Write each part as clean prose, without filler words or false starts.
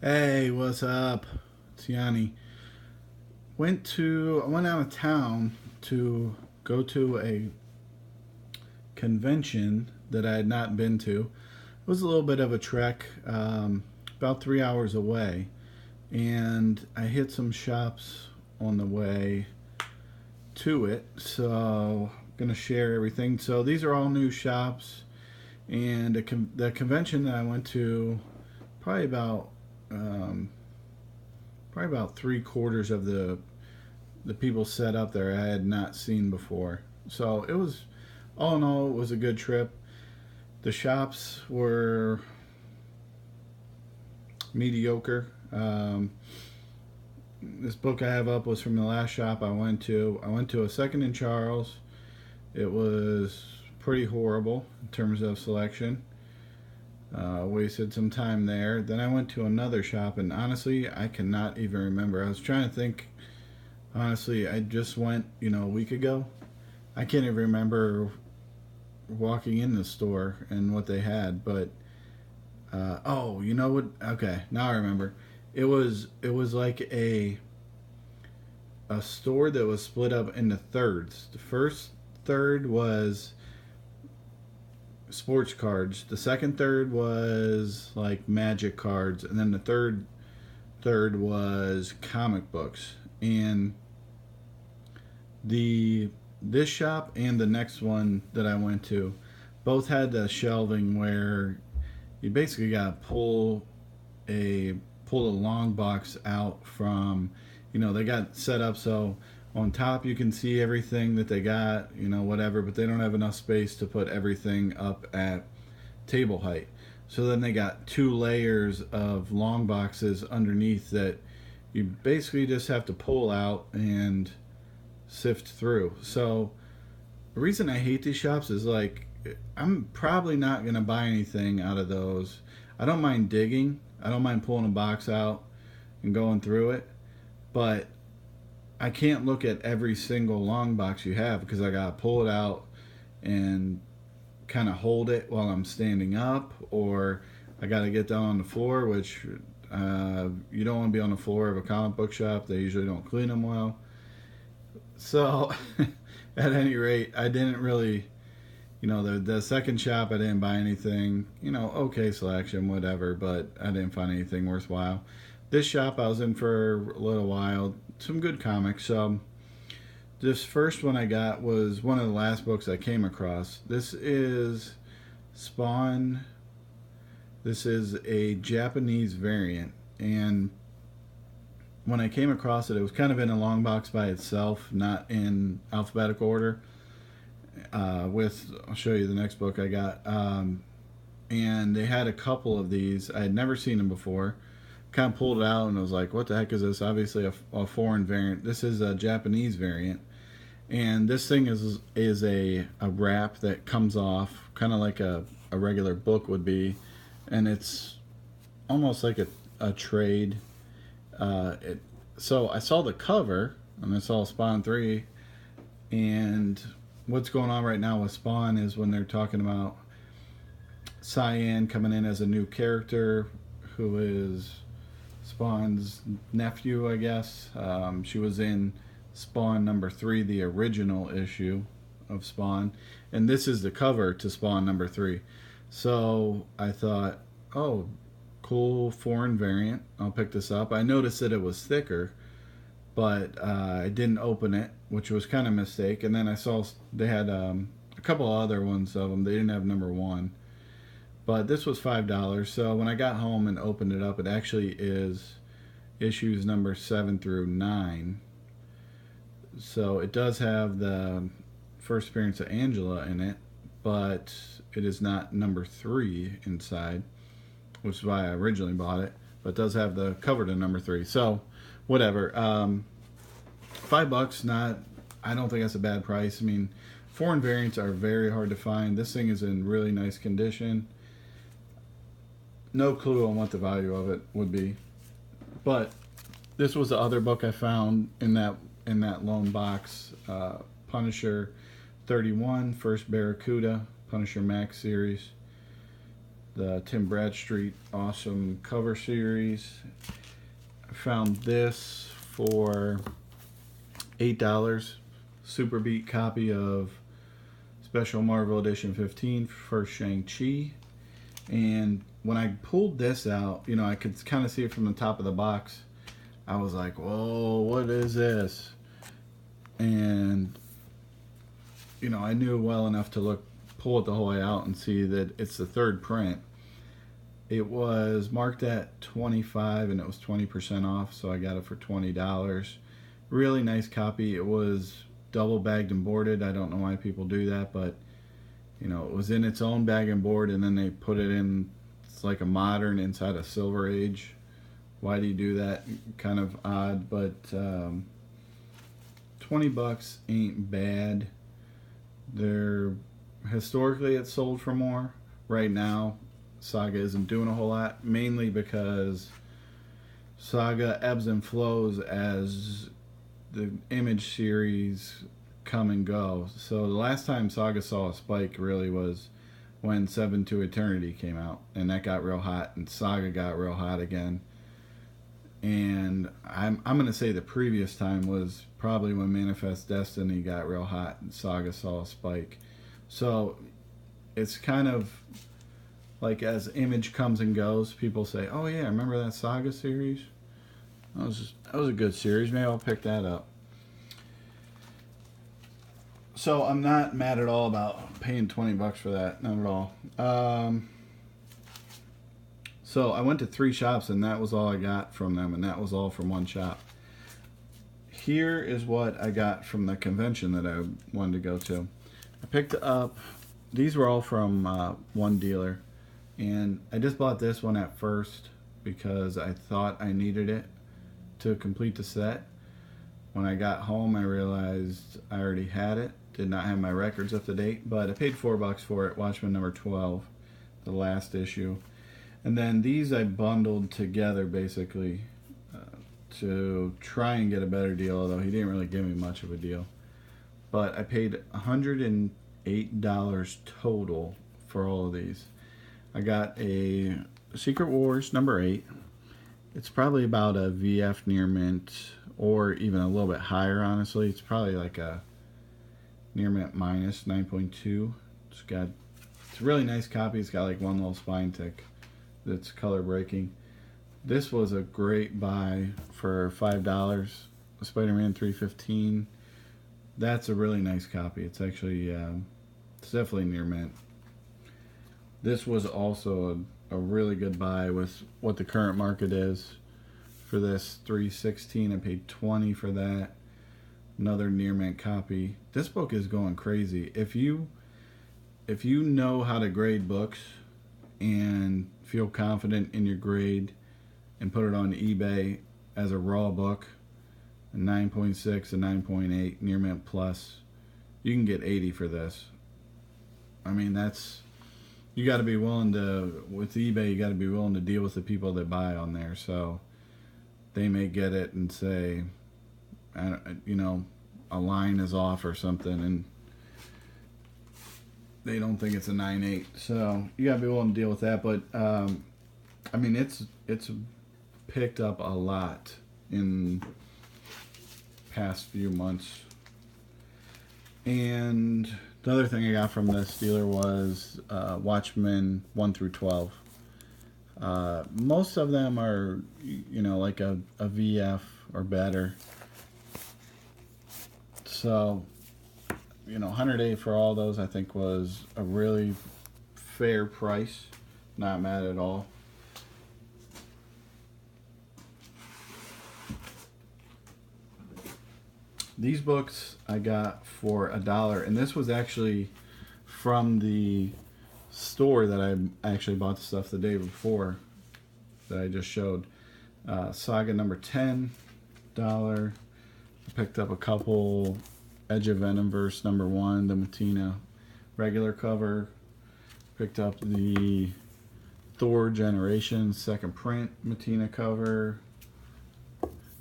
Hey, what's up? It's Yanni. I went out of town to go to a convention that I had not been to. It was a little bit of a trek, about 3 hours away, and I hit some shops on the way to it. So I'm gonna share everything. So these are all new shops, and the convention that I went to, probably about um, probably about 3/4 of the people set up there I had not seen before. So it was, all in all, it was a good trip. The shops were mediocre. This book I have up was from the last shop I went to. I went to a Second in Charles. It was pretty horrible in terms of selection. Wasted some time there. Then I went to another shop, and honestly, I cannot even remember. I was trying to think. Honestly, I just went, a week ago. I can't even remember walking in the store and what they had. But oh, you know what? Okay, now I remember. It was like a store that was split up into thirds. The first third was sports cards. The second third was like magic cards, and then the third was comic books. And the this shop and the next one that I went to both had the shelving where you basically got to a pull a long box out from, they got set up so on top you can see everything that they got, whatever, but they don't have enough space to put everything up at table height. So then they got two layers of long boxes underneath that you basically just have to pull out and sift through. So the reason I hate these shops is like I'm probably not gonna buy anything out of those. I don't mind digging. I don't mind pulling a box out and going through it, but I can't look at every single long box you have because I gotta pull it out and kind of hold it while I'm standing up, or I gotta get down on the floor, which you don't want to be on the floor of a comic book shop. They usually don't clean them well. So, at any rate, I didn't really, the second shop, I didn't buy anything, okay selection, whatever, but I didn't find anything worthwhile. This shop I was in for a little while, some good comics. So, this first one I got was one of the last books I came across. This is Spawn. This is a Japanese variant. And when I came across it, it was kind of in a long box by itself, not in alphabetical order. I'll show you the next book I got. And they had a couple of these. I had never seen them before. Kind of pulled it out and I was like, what the heck is this? Obviously, a foreign variant. This is a Japanese variant. And this thing is a wrap that comes off, kind of like a regular book would be. And it's almost like a trade. So I saw the cover and I saw Spawn 3. And what's going on right now with Spawn is when they're talking about Cyan coming in as a new character who is Spawn's nephew, I guess. She was in Spawn number 3, the original issue of Spawn. And this is the cover to Spawn number 3. So I thought, oh, cool foreign variant. I'll pick this up. I noticed that it was thicker, but I didn't open it, which was kind of a mistake. And then I saw they had a couple other ones of them. They didn't have number 1, but this was $5. So when I got home and opened it up, it actually is issues number 7 through 9. So it does have the first appearance of Angela in it, but it is not number 3 inside, which is why I originally bought it. But it does have the cover to number 3. So whatever. $5, not. I don't think that's a bad price. I mean, foreign variants are very hard to find. This thing is in really nice condition. No clue on what the value of it would be, but this was the other book I found in that lone box. Punisher 31, First Barracuda, Punisher Max series. the Tim Bradstreet Awesome Cover Series. I found this for $8. Super Beat copy of Special Marvel Edition 15 for Shang-Chi. And when I pulled this out, you know, I could kind of see it from the top of the box. I was like, whoa, what is this? And, you know, I knew well enough to pull it the whole way out and see that it's the third print. It was marked at $25 and it was 20% off, so I got it for $20. Really nice copy. It was double bagged and boarded. I don't know why people do that, but you know, it was in its own bag and board, and then they put it in. It's like a modern inside a Silver Age. Why do you do that? Kind of odd, but $20 ain't bad. They're historically it's sold for more. Right now, Saga isn't doing a whole lot, mainly because Saga ebbs and flows as the Image series come and go. So the last time Saga saw a spike really was when 7 to Eternity came out, and that got real hot, and Saga got real hot again. And I'm gonna say the previous time was probably when Manifest Destiny got real hot and Saga saw a spike. So it's kind of like as Image comes and goes, people say, "Oh yeah, remember that Saga series? That was a good series. Maybe I'll pick that up." So I'm not mad at all about paying $20 for that. Not at all. So I went to 3 shops and that was all I got from them, and that was all from one shop. Here is what I got from the convention that I wanted to go to. I picked up, these were all from one dealer, and I just bought this one at first because I thought I needed it to complete the set. When I got home, I realized I already had it. Did not have my records up to date, but I paid $4 for it. Watchmen number 12, the last issue. And then these I bundled together basically to try and get a better deal, although he didn't really give me much of a deal. But I paid $108 total for all of these. I got a Secret Wars number 8. It's probably about a VF near mint, or even a little bit higher, honestly. It's probably like a near mint minus 9.2. It's a really nice copy. It's got like one little spine tick that's color breaking. This was a great buy for $5. Spider-Man 315. That's a really nice copy. It's actually it's definitely near mint. This was also a really good buy with what the current market is for this 316. I paid $20 for that. Another near mint copy. This book is going crazy. If you know how to grade books and feel confident in your grade and put it on eBay as a raw book, a 9.6, a 9.8 near mint plus, you can get 80 for this. I mean, that's, you got to be willing to, with eBay, you got to be willing to deal with the people that buy on there. So they may get it and say, you know, a line is off or something, and they don't think it's a 9.8. So you got to be willing to deal with that. But I mean, it's picked up a lot in past few months. And the other thing I got from this dealer was Watchmen 1 through 12. Most of them are, you know, like a VF or better. So, you know, $108 for all those I think was a really fair price. Not mad at all. These books I got for $1, and this was actually from the store that I actually bought the stuff the day before that I just showed. Saga number 10, $1. I picked up a couple Edge of Venomverse number 1, the Mattina regular cover. Picked up the Thor Generation second print Mattina cover.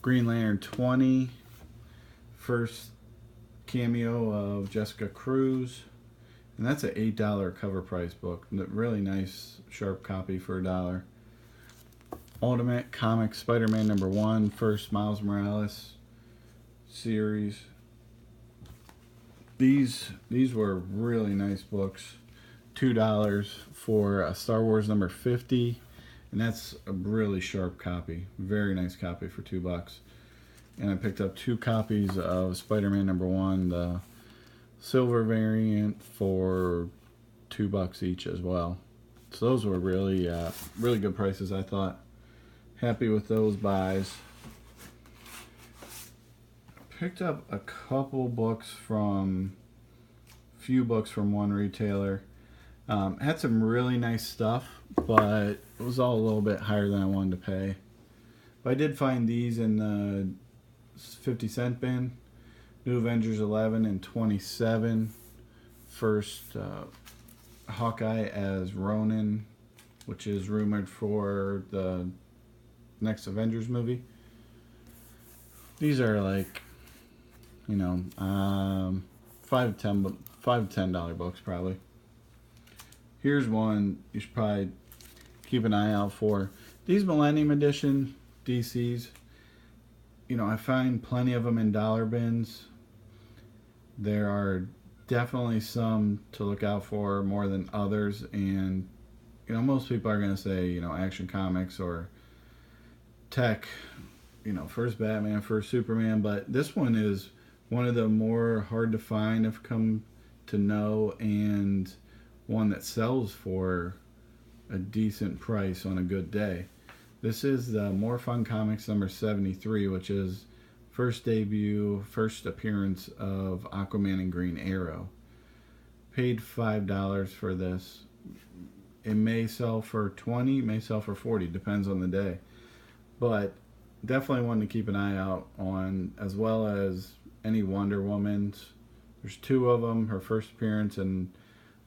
Green Lantern 20. First cameo of Jessica Cruz. And that's an $8 cover price book. Really nice, sharp copy for $1. Ultimate Comics Spider-Man #1, first Miles Morales series. These were really nice books. $2 for a Star Wars #50, and that's a really sharp copy. Very nice copy for $2. And I picked up 2 copies of Spider-Man #1, the silver variant, for $2 each as well. So those were really really good prices, I thought. Happy with those buys. Picked up a few books from one retailer. Had some really nice stuff, but it was all a little bit higher than I wanted to pay. But I did find these in the 50-cent bin. New Avengers 11 and 27. First Hawkeye as Ronin, which is rumored for the next Avengers movie. These are like, you know, $5 to $10 books probably. Here's one you should probably keep an eye out for. These Millennium Edition DCs, you know, I find plenty of them in dollar bins. There are definitely some to look out for more than others, and you know, most people are going to say, you know, Action Comics or Tech, you know, first Batman, first Superman, but this one is one of the more hard to find, I've come to know, and one that sells for a decent price on a good day. This is the More Fun Comics #73, which is first appearance of Aquaman and Green Arrow. Paid $5 for this. It may sell for $20, may sell for $40, depends on the day. But definitely one to keep an eye out on, as well as any Wonder Womans. There's 2 of them, her first appearance, and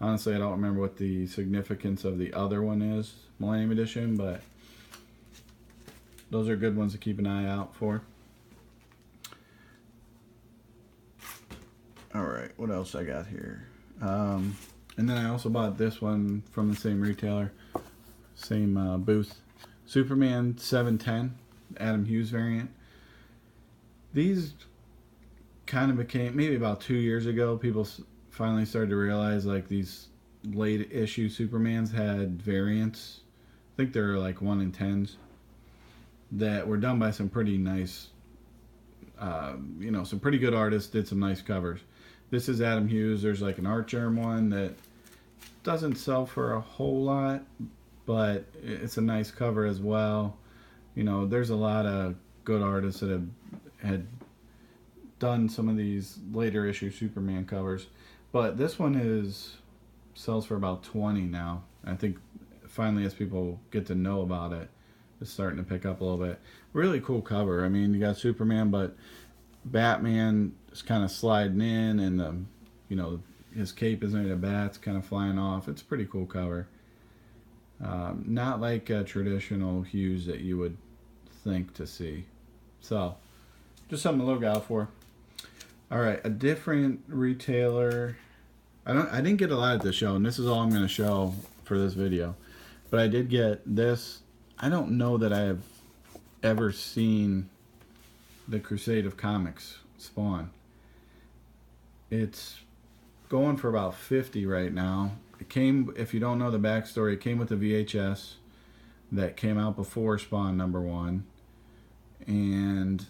honestly I don't remember what the significance of the other one is, Millennium Edition, but those are good ones to keep an eye out for. Alright, what else I got here? And then I also bought this one from the same retailer, same booth. Superman 710, Adam Hughes variant. These kind of became, maybe about 2 years ago, people finally started to realize like these late issue Supermans had variants. I think there were like 1 in 10s that were done by some pretty nice, you know, some pretty good artists, did some nice covers. This is Adam Hughes. There's like an Art Germ one that doesn't sell for a whole lot, but it's a nice cover as well. You know, there's a lot of good artists that had done some of these later issue Superman covers, but this one sells for about $20 now. I think finally, as people get to know about it, it's starting to pick up a little bit. Really cool cover. I mean, you got Superman, but Batman is kind of sliding in, and you know, his cape is made of bats kind of flying off. It's a pretty cool cover. Not like a traditional Hughes that you would think to see. So, just something to look out for. All right, a different retailer. I didn't get a lot at this show, and this is all I'm going to show for this video. But I did get this. I don't know that I have ever seen the Crusade of Comics Spawn. It's going for about $50 right now. It came, if you don't know the backstory, it came with the VHS that came out before Spawn #1. And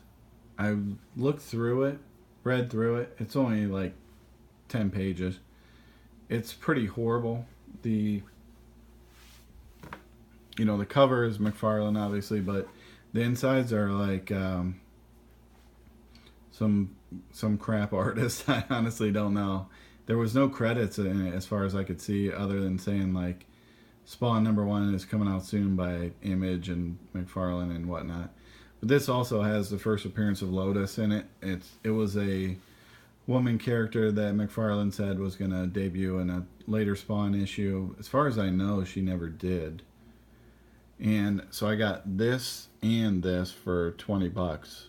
I looked through it, read through it. It's only like 10 pages. It's pretty horrible. The cover is McFarlane, obviously, but the insides are like some crap artist. I honestly don't know. There was no credits in it as far as I could see, other than saying like Spawn #1 is coming out soon by Image and McFarlane and whatnot. But this also has the first appearance of Lotus in it. It was a woman character that McFarlane said was going to debut in a later Spawn issue. As far as I know, she never did. And so I got this and this for $20.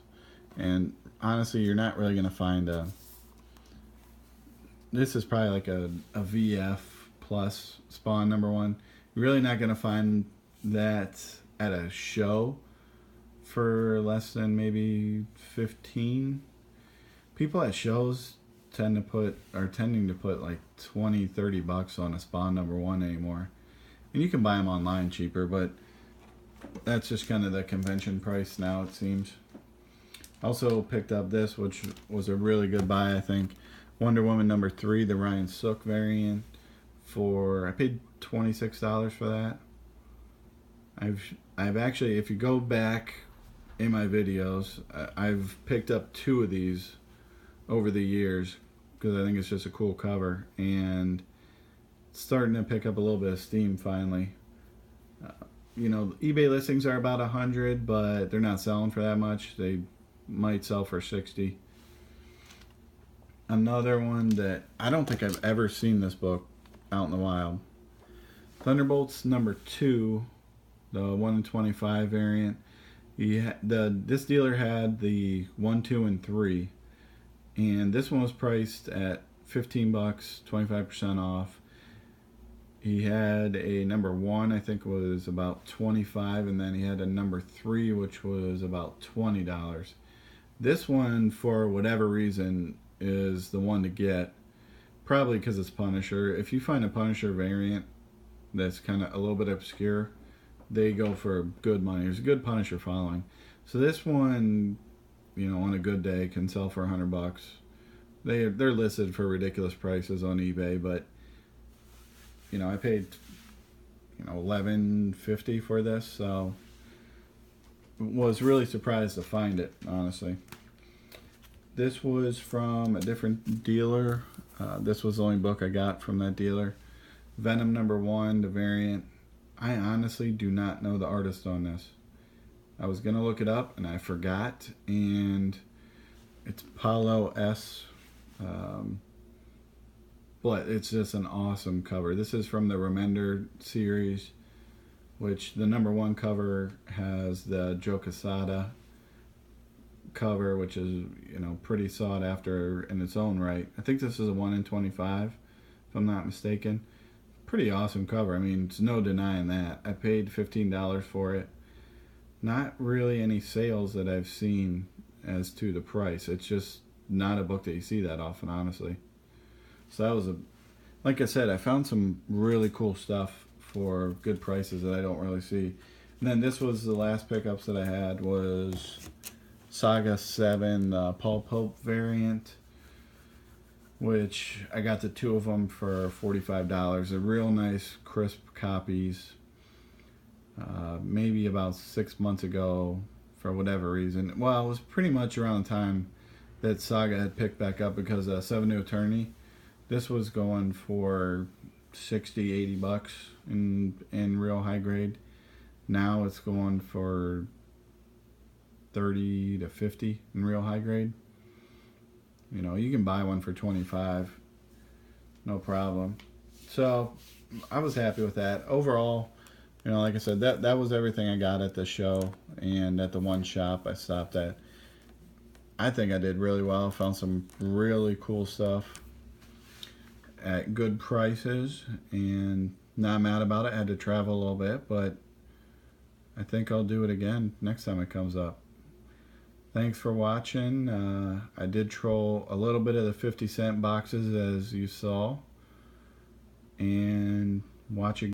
And honestly, you're not really going to find this is probably like a VF plus Spawn #1. You're really not going to find that at a show for less than maybe 15. People at shows tending to put like 20-30 bucks on a Spawn #1 anymore. And you can buy them online cheaper, but that's just kind of the convention price now, it seems. Also picked up this, which was a really good buy, I think. Wonder Woman #3, the Ryan Sook variant. I paid $26 for that. I've actually, if you go back in my videos, I've picked up 2 of these over the years because I think it's just a cool cover, and it's starting to pick up a little bit of steam finally. You know, eBay listings are about 100, but they're not selling for that much. They might sell for 60. Another one that I don't think I've ever seen this book out in the wild. Thunderbolts #2, the 1 in 25 variant. This dealer had the 1, 2, and 3, and this one was priced at 15 bucks, 25% off. He had a #1, I think was about 25, and then he had a #3, which was about $20. This one, for whatever reason, is the one to get. Probably because it's Punisher. If you find a Punisher variant that's kind of a little bit obscure, they go for good money. There's a good Punisher following. So this one, you know, on a good day can sell for 100 bucks. They're listed for ridiculous prices on eBay, but you know, I paid, you know, $11.50 for this, so was really surprised to find it, honestly. This was from a different dealer. This was the only book I got from that dealer. Venom #1, the variant. I honestly do not know the artist on this. I was gonna look it up and I forgot, and it's Paulo S. But it's just an awesome cover. This is from the Remender series, which the #1 cover has the Joe Quesada cover, which is, you know, pretty sought after in its own right. I think this is a 1 in 25, if I'm not mistaken. Pretty awesome cover. I mean, it's no denying that. I paid $15 for it. Not really any sales that I've seen as to the price. It's just not a book that you see that often, honestly. So that was like I said, I found some really cool stuff for good prices that I don't really see. And then this was the last pickups that I had, was Saga 7, Paul Pope variant, which I got the 2 of them for $45. They're real nice, crisp copies. Maybe about 6 months ago, for whatever reason. Well, it was pretty much around the time that Saga had picked back up, because 7 New Eternity, this was going for 60, 80 bucks in real high grade. Now it's going for 30 to 50 in real high grade. You know, you can buy one for 25, no problem. So I was happy with that. Overall, you know, like I said, that was everything I got at the show and at the one shop I stopped at. I think I did really well. Found some really cool stuff at good prices, and not mad about it. I had to travel a little bit, but I think I'll do it again next time it comes up. Thanks for watching. I did troll a little bit of the 50-cent boxes, as you saw, and watch again.